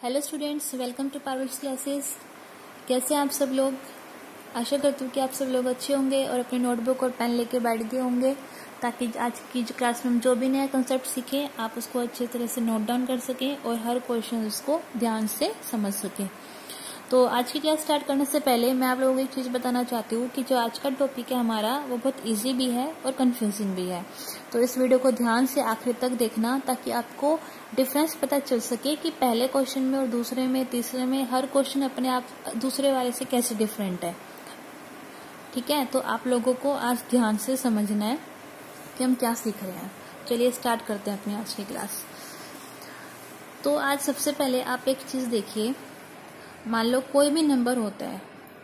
Hello students, welcome to पार्वल्स classes. कैसे हैं आप सब लोग? आशा करती हूँ कि आप सब लोग अच्छे होंगे और अपने नोटबुक और पेन लेके बैठ गए होंगे ताकि आज की जो क्लास में हम जो भी नया कंसेप्ट सीखें आप उसको अच्छे तरह से नोट डाउन कर सकें और हर क्वेश्चन उसको ध्यान से समझ सकें। तो आज की क्लास स्टार्ट करने से पहले मैं आप लोगों को एक चीज़ बताना चाहती हूँ कि जो आज का टॉपिक है हमारा वो बहुत इजी भी है और कंफ्यूजिंग भी है। तो इस वीडियो को ध्यान से आखिर तक देखना ताकि आपको डिफरेंस पता चल सके कि पहले क्वेश्चन में और दूसरे में तीसरे में हर क्वेश्चन अपने आप दूसरे वाले से कैसे डिफरेंट है। ठीक है, तो आप लोगों को आज ध्यान से समझना है कि हम क्या सीख रहे हैं। चलिए स्टार्ट करते हैं अपनी आज की क्लास। तो आज सबसे पहले आप एक चीज़ देखिए, मान लो कोई भी नंबर होता है,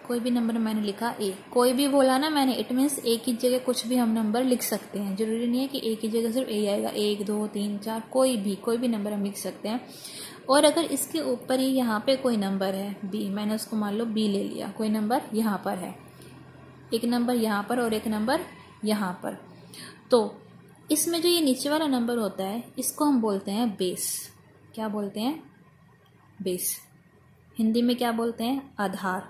कोई भी नंबर मैंने लिखा ए, कोई भी बोला ना मैंने, इट मीन्स ए की जगह कुछ भी हम नंबर लिख सकते हैं। जरूरी नहीं है कि ए की जगह सिर्फ ए आएगा, 1 2 3 4 कोई भी नंबर हम लिख सकते हैं। और अगर इसके ऊपर ही यहाँ पे कोई नंबर है बी, मैंने उसको मान लो बी ले लिया, कोई नंबर यहाँ पर है, एक नंबर यहाँ पर और एक नंबर यहाँ पर, तो इसमें जो ये नीचे वाला नंबर होता है इसको हम बोलते हैं बेस। क्या बोलते हैं? बेस। हिंदी में क्या बोलते हैं? आधार,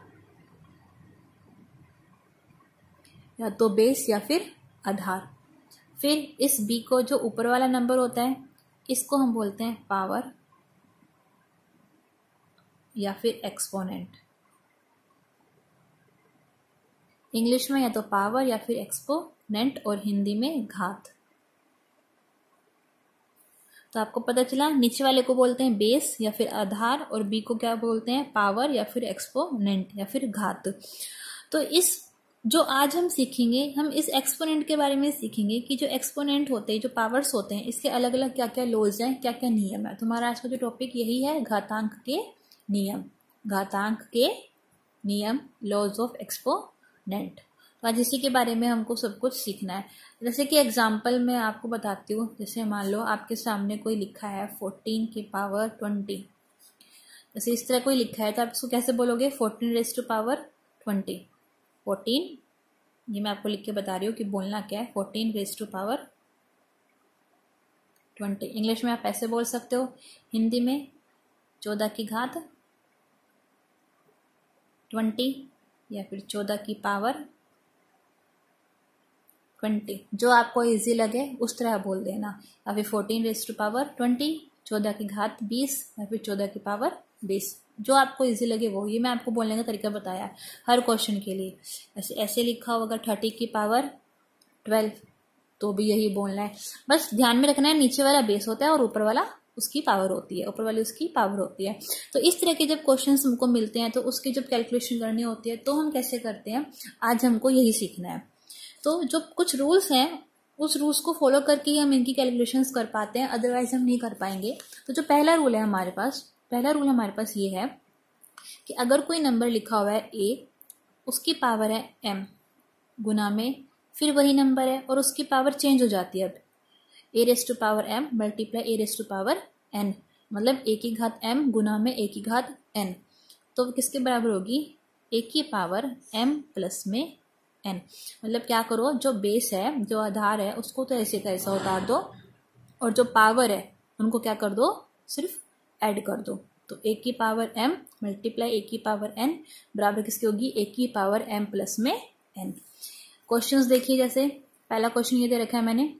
या तो बेस या फिर आधार। फिर इस बी को जो ऊपर वाला नंबर होता है इसको हम बोलते हैं पावर या फिर एक्सपोनेंट। इंग्लिश में या तो पावर या फिर एक्सपोनेंट और हिंदी में घात। तो आपको पता चला, नीचे वाले को बोलते हैं बेस या फिर आधार और बी को क्या बोलते हैं? पावर या फिर एक्सपोनेंट या फिर घात। तो इस जो आज हम सीखेंगे, हम इस एक्सपोनेंट के बारे में सीखेंगे कि जो एक्सपोनेंट होते हैं, जो पावर्स होते हैं, इसके अलग अलग क्या क्या लॉज हैं, क्या क्या नियम है। तुम्हारा आज का जो टॉपिक यही है, घातांक के नियम। घातांक के नियम, लॉज ऑफ एक्सपोनेंट। तो आज इसी के बारे में हमको सब कुछ सीखना है। जैसे कि एग्जाम्पल मैं आपको बताती हूँ। जैसे मान लो आपके सामने कोई लिखा है 14 की पावर 20, जैसे इस तरह कोई लिखा है तो आप इसको कैसे बोलोगे? 14 रेज़ टू पावर 20। 14, ये मैं आपको लिख के बता रही हूँ कि बोलना क्या है। 14 रेज़ टू पावर 20। इंग्लिश में आप ऐसे बोल सकते हो, हिंदी में 14 की घात 20 या फिर 14 की पावर 20, जो आपको इजी लगे उस तरह बोल देना। या फिर 14 रेज़ टू पावर 20, 14 की घात 20 या फिर 14 की पावर 20, जो आपको इजी लगे वो। ये मैं आपको बोलने का तरीका बताया है हर क्वेश्चन के लिए। ऐसे लिखा होगा 30 की पावर 12, तो भी यही बोलना है। बस ध्यान में रखना है, नीचे वाला बेस होता है और ऊपर वाला उसकी पावर होती है, ऊपर वाली उसकी पावर होती है। तो इस तरह के जब क्वेश्चंस हमको मिलते हैं तो उसकी जब कैलकुलेशन करनी होती है तो हम कैसे करते हैं, आज हमको यही सीखना है। तो जो कुछ रूल्स हैं उस रूल्स को फॉलो करके ही हम इनकी कैलकुलेशंस कर पाते हैं, अदरवाइज हम नहीं कर पाएंगे। तो जो पहला रूल हमारे पास ये है कि अगर कोई नंबर लिखा हुआ है ए, उसकी पावर है m गुना में फिर वही नंबर है और उसकी पावर चेंज हो जाती है। अब a raise to power m multiply a raise to power n, मतलब ए की घात m गुना में ए की घात n, तो किसके बराबर होगी? ए की पावर m प्लस में n। मतलब क्या करो, जो बेस है, जो आधार है, उसको तो ऐसे का ऐसा उतार दो और जो पावर है उनको क्या कर दो? सिर्फ ऐड कर दो। तो ए की पावर m मल्टीप्लाई ए की पावर n बराबर किसकी होगी? ए की पावर m प्लस में n। क्वेश्चंस देखिए, जैसे पहला क्वेश्चन ये दे रखा है मैंने,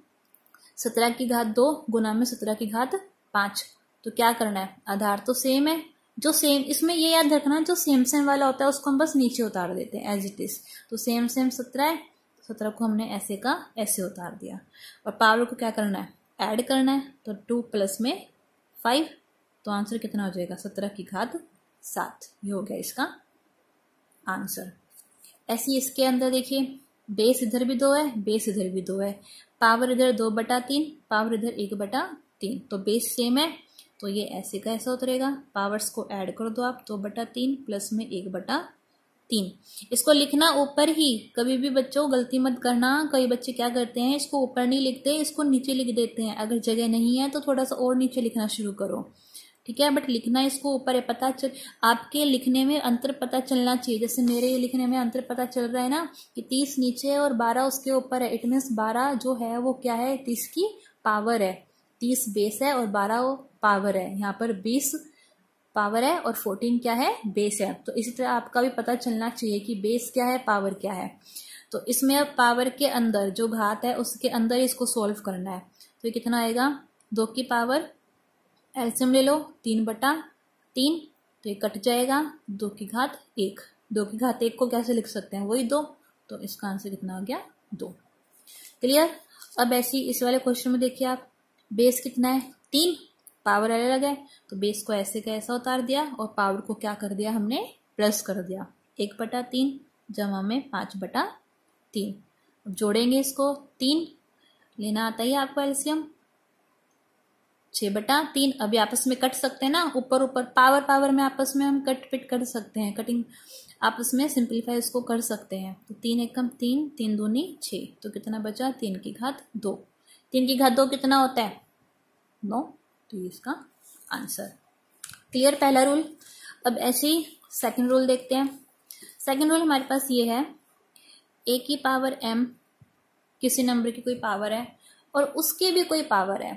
17 की घात 2 गुना में 17 की घात 5। तो क्या करना है? आधार तो सेम है, जो सेम, इसमें ये याद रखना जो सेम वाला होता है उसको हम बस नीचे उतार देते हैं एज इट इज। तो सेम 17 है, 17 को हमने ऐसे का ऐसे उतार दिया और पावर को क्या करना है? ऐड करना है। तो 2 प्लस में 5, तो आंसर कितना हो जाएगा? 17 की घात 7। ये हो गया इसका आंसर। ऐसे इसके अंदर देखिए, बेस इधर भी 2 है, बेस इधर भी 2 है, पावर इधर 2/3, पावर इधर 1/3, तो बेस सेम है, तो ये ऐसे का ऐसा उतरेगा। पावर्स को ऐड कर दो आप, 2/3 प्लस में 1/3। इसको लिखना ऊपर ही, कभी भी बच्चों गलती मत करना। कई बच्चे क्या करते हैं, इसको ऊपर नहीं लिखते, इसको नीचे लिख देते हैं। अगर जगह नहीं है तो थोड़ा सा और नीचे लिखना शुरू करो, ठीक है, बट लिखना इसको ऊपर है। पता चल, आपके लिखने में अंतर पता चलना चाहिए। जैसे मेरे लिखने में अंतर पता चल रहा है ना कि 30 नीचे है और 12 उसके ऊपर है, इट मीन्स 12 जो है वो क्या है? 30 की पावर है। 30 बेस है और 12 पावर है। यहाँ पर 20 पावर है और 14 क्या है, बेस है। तो इसी तरह आपका भी पता चलना चाहिए कि बेस क्या है, पावर क्या है। तो इसमें अब पावर के अंदर जो घात है उसके अंदर इसको सॉल्व करना है। तो ये कितना आएगा, 2 की पावर, एलसीएम ले लो 3/3, तो ये कट जाएगा, 2 की घात 1। 2 की घात 1 को कैसे लिख सकते हैं, वही 2। तो इसका आंसर कितना आ गया, 2। क्लियर। अब ऐसी इस वाले क्वेश्चन में देखिए आप, बेस कितना है, 3, पावर अलग है, तो बेस को ऐसे का ऐसा उतार दिया और पावर को क्या कर दिया हमने, प्लस कर दिया। 1/3 जमा में 5/3। अब जोड़ेंगे इसको, 3 लेना आता ही आपको एलसीएम, 6/3। अभी आपस में कट सकते हैं ना, ऊपर ऊपर पावर में आपस में हम कट पिट कर सकते हैं, कटिंग आपस में सिंप्लीफाई इसको कर सकते हैं। तो 3 एकम 3, 3 दूनी 6, तो कितना बचा, 3 की घात 2। 3 की घात 2 कितना होता है, 9। तो ये इसका आंसर। क्लियर पहला रूल। अब ऐसे ही सेकंड रूल देखते हैं। सेकंड रूल हमारे पास ये है, a की पावर m, किसी नंबर की कोई पावर है और उसकी भी कोई पावर है।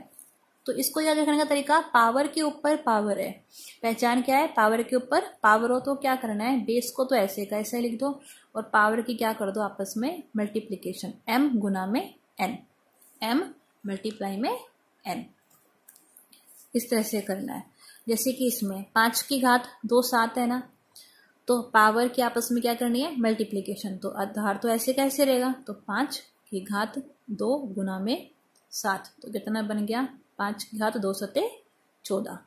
तो इसको याद रखने का तरीका, पावर के ऊपर पावर है, पहचान क्या है, पावर के ऊपर पावर हो तो क्या करना है, बेस को तो ऐसे का ऐसे लिख दो और पावर की क्या कर दो आपस में मल्टीप्लीकेशन, m गुना में n, m मल्टीप्लाई में n, इस तरह से करना है। जैसे कि इसमें 5 की घात 2 7 है ना, तो पावर की आपस में क्या करनी है, मल्टीप्लीकेशन। तो आधार तो ऐसे कैसे रहेगा, तो 5 की घात 2 गुना में 7, तो कितना बन गया, 5 की घात 2 सते 14।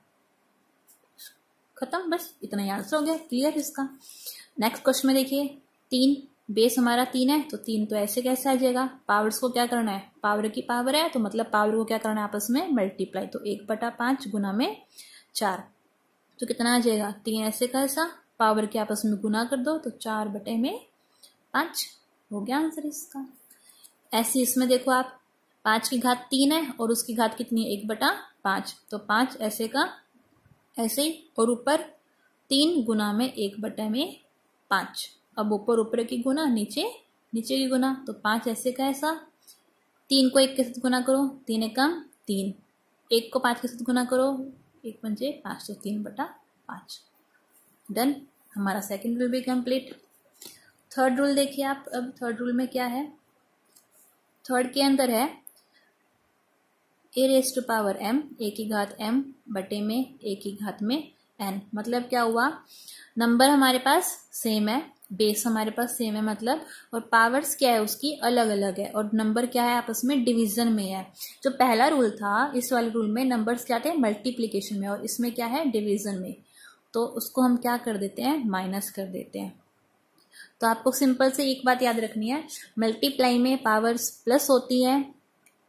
खत्म, बस इतना ही आंसर हो गया। क्लियर इसका। नेक्स्ट क्वेश्चन में देखिए, 3, बेस हमारा 3 है, तो 3 तो ऐसे कैसे आ जाएगा, पावर्स को क्या करना है, पावर की पावर है तो मतलब पावर को क्या करना है आपस में मल्टीप्लाई, तो 1/5 गुना में 4, तो कितना आ जाएगा, 3 ऐसे का ऐसा, पावर के आपस में गुना कर दो तो 4/5 हो गया आंसर इसका। ऐसे इसमें देखो आप, 5 की घात 3 है और उसकी घात कितनी है, 1/5, तो 5 ऐसे का ऐसे ही, और ऊपर 3 गुना में 1/5। अब ऊपर की गुना, नीचे की गुना, तो 5 ऐसे का ऐसा, 3 को 1 के साथ गुना करो, 3 एकम 3, 1 को 5 के साथ गुना करो, 1 पंजे 5, तो 3/5। डन, हमारा सेकंड रूल भी कंप्लीट। थर्ड रूल देखिए आप। अब थर्ड रूल में क्या है, थर्ड के अंदर है a⁻m, a की घात m बटे में a की घात में n। मतलब क्या हुआ, नंबर हमारे पास सेम है, बेस हमारे पास सेम है मतलब, और पावर्स क्या है उसकी अलग अलग है, और नंबर क्या है आपस में डिवीजन में है। जो पहला रूल था, इस वाले रूल में नंबर्स क्या थे, मल्टीप्लीकेशन में, और इसमें क्या है, डिवीजन में। तो उसको हम क्या कर देते हैं, माइनस कर देते हैं। तो आपको सिंपल से एक बात याद रखनी है, मल्टीप्लाई में पावर्स प्लस होती है,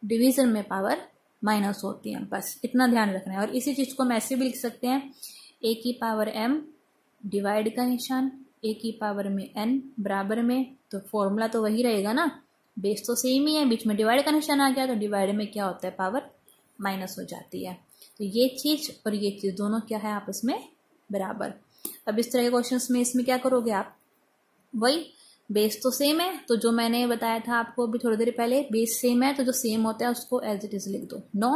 डिवीजन में पावर माइनस होती है, बस इतना ध्यान रखना है। और इसी चीज को हम ऐसे भी लिख सकते हैं, a की पावर m, डिवाइड का निशान, a की पावर में n बराबर में, तो फॉर्मूला तो वही रहेगा ना, बेस तो सेम ही है, बीच में डिवाइड का निशान आ गया, तो डिवाइड में क्या होता है, पावर माइनस हो जाती है। तो ये चीज और ये चीज दोनों क्या है आपस में बराबर। अब इस तरह के क्वेश्चंस में इसमें क्या करोगे आप, वही बेस तो सेम है, तो जो मैंने बताया था आपको अभी थोड़ी देर पहले, बेस सेम है तो जो सेम होता है उसको एज इट इज लिख दो 9।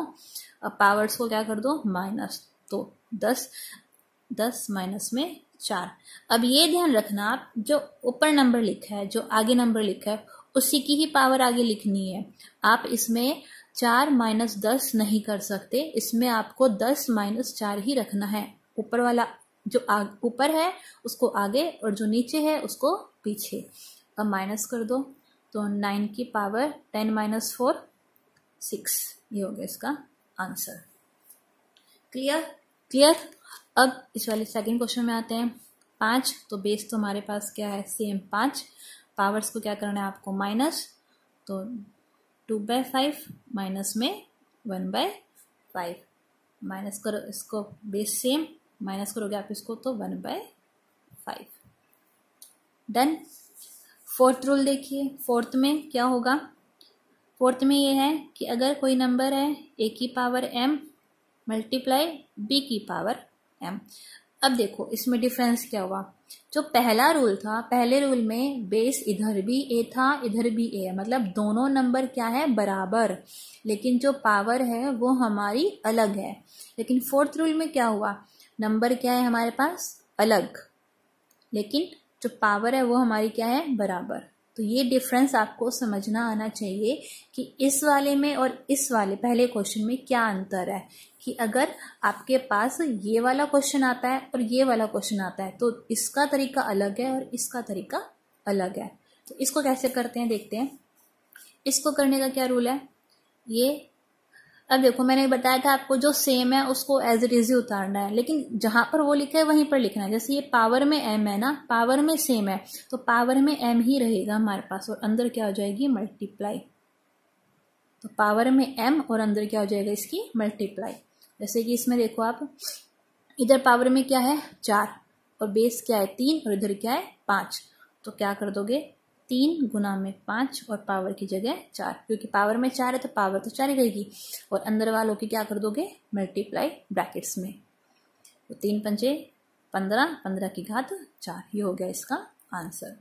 अब पावर्स को क्या कर दो, माइनस, तो 10 माइनस में 4। अब ये ध्यान रखना आप, जो ऊपर नंबर लिखा है, जो आगे नंबर लिखा है, उसी की ही पावर आगे लिखनी है। आप इसमें 4 - 10 नहीं कर सकते, इसमें आपको 10 - 4 ही रखना है। ऊपर वाला जो ऊपर है उसको आगे और जो नीचे है उसको पीछे। अब माइनस कर दो, तो 9 की पावर 10 - 4 6, ये हो गया इसका आंसर। क्लियर। अब इस वाले सेकंड क्वेश्चन में आते हैं। 5, तो बेस तो हमारे पास क्या है, सेम 5, पावर्स को क्या करना है आपको माइनस, तो 2/5 माइनस में 1/5, माइनस करो इसको, बेस सेम, माइनस करोगे आप इसको तो 1/5। डन। फोर्थ रूल देखिए, फोर्थ में क्या होगा, फोर्थ में ये है कि अगर कोई नंबर है a की पावर m मल्टीप्लाई b की पावर m। अब देखो इसमें डिफरेंस क्या हुआ, जो पहला रूल था, पहले रूल में बेस इधर भी a था इधर भी a है, मतलब दोनों नंबर क्या है, बराबर, लेकिन जो पावर है वो हमारी अलग है। लेकिन फोर्थ रूल में क्या हुआ, नंबर क्या है हमारे पास अलग, लेकिन जो पावर है वो हमारी क्या है बराबर। तो ये डिफरेंस आपको समझना आना चाहिए कि इस वाले में और इस वाले पहले क्वेश्चन में क्या अंतर है। कि अगर आपके पास ये वाला क्वेश्चन आता है और ये वाला क्वेश्चन आता है तो इसका तरीका अलग है और इसका तरीका अलग है। तो इसको कैसे करते हैं देखते हैं। इसको करने का क्या रूल है, ये अब देखो मैंने बताया था आपको जो सेम है उसको एज इट इज ही उतारना है, लेकिन जहां पर वो लिखा है वहीं पर लिखना है। जैसे ये पावर में m है ना, पावर में सेम है तो पावर में m ही रहेगा हमारे पास और अंदर क्या हो जाएगी मल्टीप्लाई। तो पावर में m और अंदर क्या हो जाएगा इसकी मल्टीप्लाई। जैसे कि इसमें देखो आप, इधर पावर में क्या है 4 और बेस क्या है 3 और इधर क्या है 5। तो क्या कर दोगे 3 गुना में 5 और पावर की जगह 4, क्योंकि पावर में 4 है तो पावर तो 4 ही रहेगी। और अंदर वालों की क्या कर दोगे मल्टीप्लाई ब्रैकेट्स में। तो 3 पंचे 15, 15 की घात 4, ये हो गया इसका आंसर।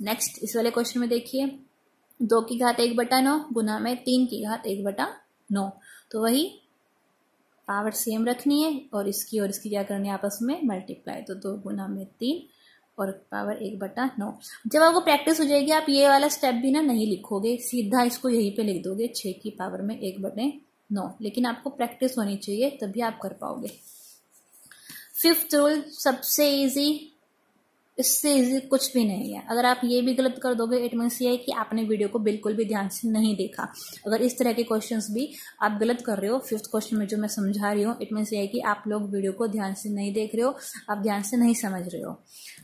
नेक्स्ट इस वाले क्वेश्चन में देखिए 2 की घात 1/9 गुना में 3 की घात 1/9। तो वही पावर सेम रखनी है और इसकी क्या करनी है आपस में मल्टीप्लाई। तो 2 गुना में 3 और पावर 1/9। जब आपको प्रैक्टिस हो जाएगी आप ये वाला स्टेप भी ना नहीं लिखोगे, सीधा इसको यहीं पे लिख दोगे 6 की पावर में 1/9। लेकिन आपको प्रैक्टिस होनी चाहिए तभी आप कर पाओगे। 5th रूल सबसे इजी, इससे इजी कुछ भी नहीं है। अगर आप ये भी गलत कर दोगे इट मीन्स ये है कि आपने वीडियो को बिल्कुल भी ध्यान से नहीं देखा। अगर इस तरह के क्वेश्चंस भी आप गलत कर रहे हो 5th क्वेश्चन में जो मैं समझा रही हूँ, इट मीन्स ये है कि आप लोग वीडियो को ध्यान से नहीं देख रहे हो, आप ध्यान से नहीं समझ रहे हो।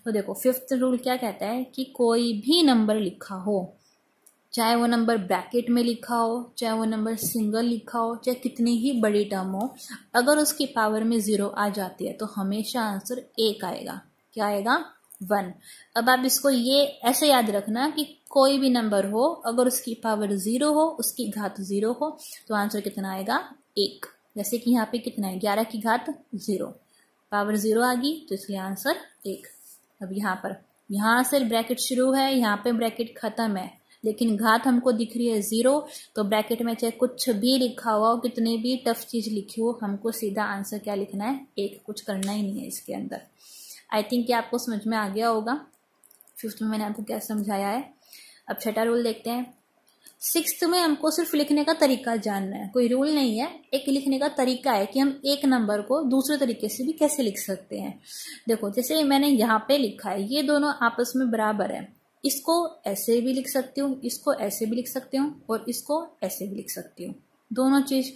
तो देखो 5th रूल क्या कहता है कि कोई भी नंबर लिखा हो, चाहे वो नंबर ब्रैकेट में लिखा हो, चाहे वो नंबर सिंगल लिखा हो, चाहे कितनी ही बड़ी टर्म हो, अगर उसकी पावर में 0 आ जाती है तो हमेशा आंसर 1 आएगा। क्या आएगा 1। अब आप इसको ये ऐसे याद रखना कि कोई भी नंबर हो अगर उसकी पावर 0 हो, उसकी घात 0 हो तो आंसर कितना आएगा 1। जैसे कि यहाँ पे कितना है 11 की घात 0, पावर 0 आ गई तो इसलिए आंसर 1। अब यहाँ से ब्रैकेट शुरू है, यहाँ पे ब्रैकेट खत्म है, लेकिन घात हमको दिख रही है 0। तो ब्रैकेट में चाहे कुछ भी लिखा हुआ हो, कितनी भी टफ चीज लिखी हो, हमको सीधा आंसर क्या लिखना है 1, कुछ करना ही नहीं है इसके अंदर। आई थिंक कि आपको समझ में आ गया होगा 5th में मैंने आपको क्या समझाया है। अब 6ठा रूल देखते हैं। 6th में हमको सिर्फ लिखने का तरीका जानना है, कोई रूल नहीं है, एक लिखने का तरीका है कि हम एक नंबर को दूसरे तरीके से भी कैसे लिख सकते हैं। देखो जैसे मैंने यहाँ पे लिखा है, ये दोनों आपस में बराबर है, इसको ऐसे भी लिख सकती हूँ, इसको ऐसे भी लिख सकती हूँ और इसको ऐसे भी लिख सकती हूँ, दोनों चीज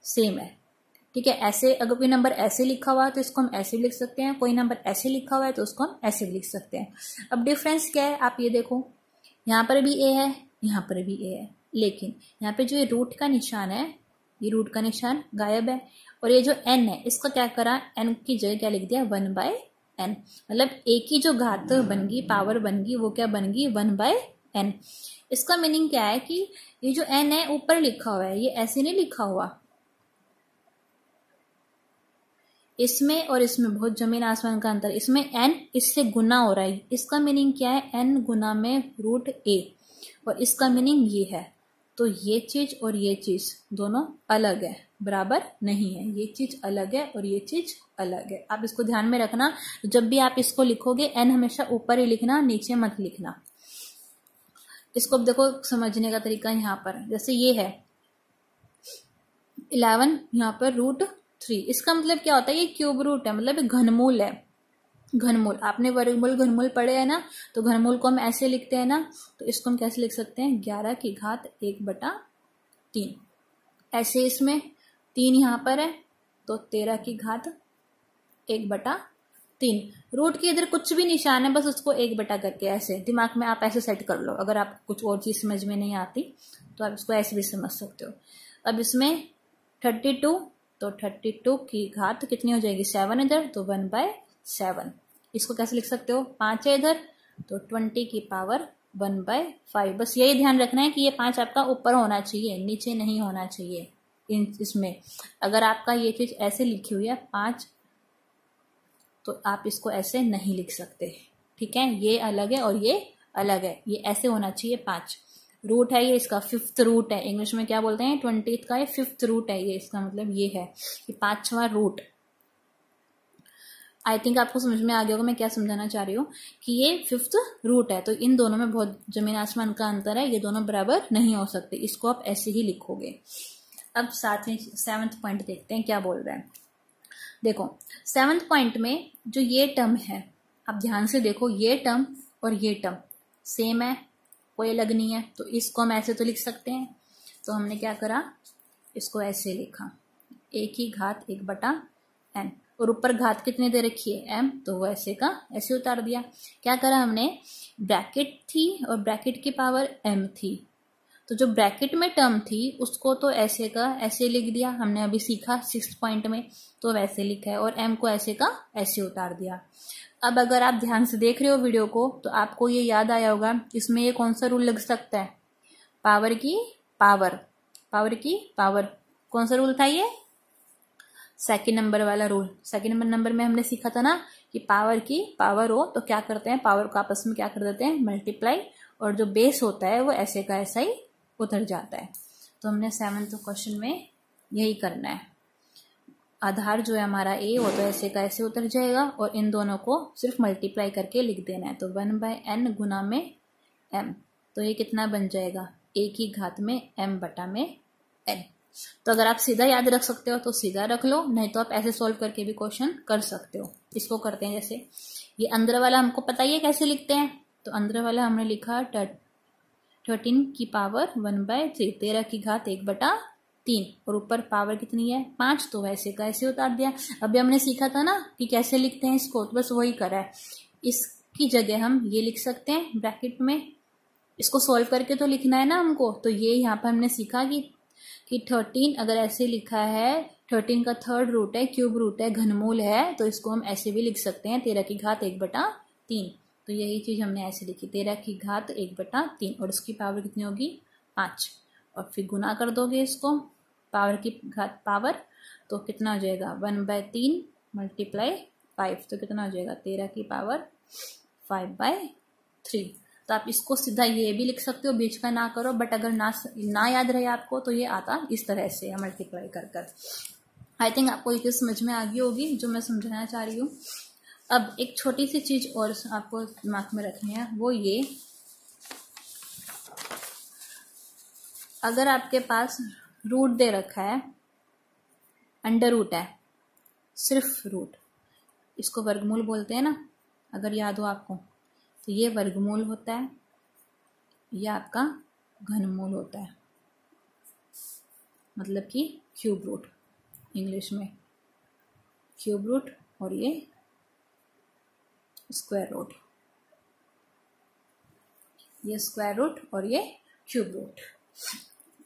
सेम है। ठीक है, ऐसे अगर कोई नंबर ऐसे लिखा हुआ है तो इसको हम ऐसे भी लिख सकते हैं, कोई नंबर ऐसे लिखा हुआ है तो उसको हम ऐसे भी लिख सकते हैं। अब डिफरेंस क्या है आप ये देखो, यहाँ पर भी ए है, यहाँ पर भी ए है, लेकिन यहाँ पे जो ये रूट का निशान है, ये रूट का निशान गायब है। और ये जो n है इसका क्या करा, n की जगह क्या लिख दिया 1/n। मतलब a की जो घात बन गई, पावर बन गई, वो क्या बन गई 1/n। इसका मीनिंग क्या है कि ये जो n है ऊपर लिखा हुआ है, ये ऐसे नहीं लिखा हुआ, इसमें और इसमें बहुत जमीन आसमान का अंतर। इसमें n इससे गुना हो रहा है, इसका मीनिंग क्या है n गुना में रूट a, और इसका मीनिंग ये है। तो ये चीज और ये चीज दोनों अलग है, बराबर नहीं है। ये चीज अलग है और ये चीज अलग है, आप इसको ध्यान में रखना। जब भी आप इसको लिखोगे n हमेशा ऊपर ही लिखना, नीचे मत लिखना। इसको देखो समझने का तरीका यहाँ पर, जैसे ये है 11, यहाँ पर रूट 3, इसका मतलब क्या होता है ये क्यूब रूट है, मतलब घनमूल है। घनमूल आपने वर्गमूल घनमूल पढ़े है ना, तो घनमूल को हम ऐसे लिखते हैं ना, तो इसको हम कैसे लिख सकते हैं 11 की घात 1/3। ऐसे इसमें 3 यहाँ पर है तो 13 की घात 1/3। रूट के इधर कुछ भी निशान है, बस उसको 1 करके ऐसे दिमाग में आप ऐसे सेट कर लो। अगर आप कुछ और चीज समझ में नहीं आती तो आप इसको ऐसे भी समझ सकते हो। अब इसमें 32, तो 32 की घात कितनी हो जाएगी 7 इधर, तो 1/7। इसको कैसे लिख सकते हो 5 है इधर, तो 20 की पावर 1/5। बस यही ध्यान रखना है कि ये 5 आपका ऊपर होना चाहिए, नीचे नहीं होना चाहिए। इसमें अगर आपका ये चीज ऐसे लिखी हुई है 5, तो आप इसको ऐसे नहीं लिख सकते। ठीक है, ये अलग है और ये अलग है, ये ऐसे होना चाहिए 5। रूट है ये, इसका 5th रूट है, इंग्लिश में क्या बोलते हैं 20th का ये 5th रूट है ये, इसका मतलब ये है कि 5वां रूट। आई थिंक आपको समझ में आ गया होगा मैं क्या समझाना चाह रही हूँ कि ये 5th रूट है, तो इन दोनों में बहुत जमीन आसमान का अंतर है, ये दोनों बराबर नहीं हो सकते, इसको आप ऐसे ही लिखोगे। अब 7वें पॉइंट देखते हैं क्या बोल रहा है। देखो 7वें पॉइंट में जो ये टर्म है, आप ध्यान से देखो, ये टर्म और ये टर्म सेम है, कोई अलग नहीं है, तो इसको हम ऐसे तो लिख सकते हैं। तो हमने क्या करा, इसको ऐसे लिखा, एक ही घात 1/n, और ऊपर घात कितने दे रखी है m, तो वो ऐसे का ऐसे उतार दिया। क्या करा हमने, ब्रैकेट थी और ब्रैकेट की पावर m थी, तो जो ब्रैकेट में टर्म थी उसको तो ऐसे का ऐसे लिख दिया, हमने अभी सीखा 6th पॉइंट में, तो वैसे लिखा है, और m को ऐसे का ऐसे उतार दिया। अब अगर आप ध्यान से देख रहे हो वीडियो को तो आपको ये याद आया होगा, इसमें ये कौन सा रूल लग सकता है, पावर की पावर, पावर की पावर, कौन सा रूल था ये, सेकंड नंबर वाला रूल। सेकंड नंबर में हमने सीखा था ना कि पावर की पावर हो तो क्या करते हैं, पावर को आपस में क्या कर देते हैं, मल्टीप्लाई, और जो बेस होता है वो ऐसे का ऐसा ही उतर जाता है। तो हमने 7th क्वेश्चन में यही करना है, आधार जो है हमारा a वो तो ऐसे का ऐसे उतर जाएगा, और इन दोनों को सिर्फ मल्टीप्लाई करके लिख देना है। तो 1/n गुना में m, तो ये कितना बन जाएगा, a की घात में m बटा में n। तो अगर आप सीधा याद रख सकते हो तो सीधा रख लो, नहीं तो आप ऐसे सोल्व करके भी क्वेश्चन कर सकते हो। इसको करते हैं, जैसे ये अंदर वाला हमको पता ही है कैसे लिखते हैं, तो अंदर वाला हमने लिखा 13 की पावर 1/3, 13 की घात 1/3, और ऊपर पावर कितनी है 5, तो वैसे का ऐसे उतार दिया। अभी हमने सीखा था ना कि कैसे लिखते हैं इसको, तो बस वही करा है। इसकी जगह हम ये लिख सकते हैं ब्रैकेट में, इसको सोल्व करके तो लिखना है ना हमको, तो ये यहाँ पर हमने सीखा कि 13 अगर ऐसे लिखा है, 13 का 3rd रूट है, क्यूब रूट है, घनमूल है, तो इसको हम ऐसे भी लिख सकते हैं 13 की घात 1/3। तो यही चीज हमने ऐसे लिखी, 13 की घात 1/3, और इसकी पावर कितनी होगी 5, और फिर गुना कर दोगे इसको पावर की घात पावर, तो कितना हो जाएगा 1/3 मल्टीप्लाई 5, तो कितना हो जाएगा 13 की पावर 5/3। तो आप इसको सीधा ये भी लिख सकते हो, बीच का ना करो, बट अगर ना याद रहे आपको तो ये आता इस तरह से मल्टीप्लाई कर कर। आई थिंक आपको ये चीज समझ में आ गई होगी जो मैं समझाना चाह रही हूँ। अब एक छोटी सी चीज और आपको दिमाग में रखनी है, वो ये, अगर आपके पास रूट दे रखा है, अंडर रूट है, सिर्फ रूट, इसको वर्गमूल बोलते हैं ना, अगर याद हो आपको, तो ये वर्गमूल होता है, ये आपका घनमूल होता है, मतलब कि क्यूब रूट, इंग्लिश में क्यूब रूट, और ये स्क्वायर रूट, ये स्क्वायर रूट और ये क्यूब रूट।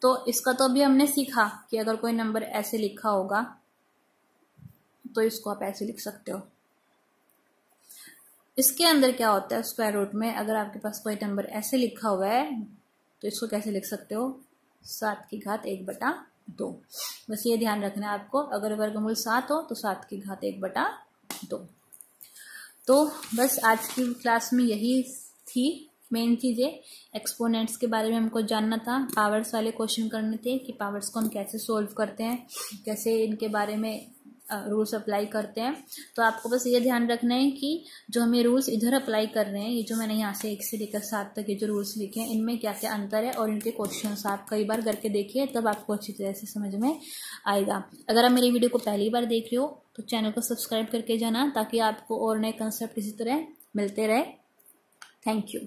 तो इसका तो अभी हमने सीखा कि अगर कोई नंबर ऐसे लिखा होगा तो इसको आप ऐसे लिख सकते हो। इसके अंदर क्या होता है स्क्वायर रूट में, अगर आपके पास कोई नंबर ऐसे लिखा हुआ है तो इसको कैसे लिख सकते हो, 7 की घात 1/2। बस ये ध्यान रखना है आपको, अगर वर्गमूल 7 हो तो 7 की घात 1/2। तो बस आज की क्लास में यही थी मेन चीजें। एक्सपोनेंट्स के बारे में हमको जानना था, पावर्स वाले क्वेश्चन करने थे कि पावर्स को हम कैसे सोल्व करते हैं, कैसे इनके बारे में रूल्स अप्लाई करते हैं। तो आपको बस ये ध्यान रखना है कि जो हमें रूल्स इधर अप्लाई कर रहे हैं, ये जो मैंने यहाँ से 1 से लेकर 7 तक ये जो रूल्स लिखे हैं, इनमें क्या क्या अंतर है, और इनके क्वेश्चंस आप कई बार करके देखिए, तब आपको अच्छी तरह से समझ में आएगा। अगर आप मेरी वीडियो को पहली बार देख रहे हो तो चैनल को सब्सक्राइब करके जाना, ताकि आपको और नए कंसेप्ट इसी तरह मिलते रहे। Thank you.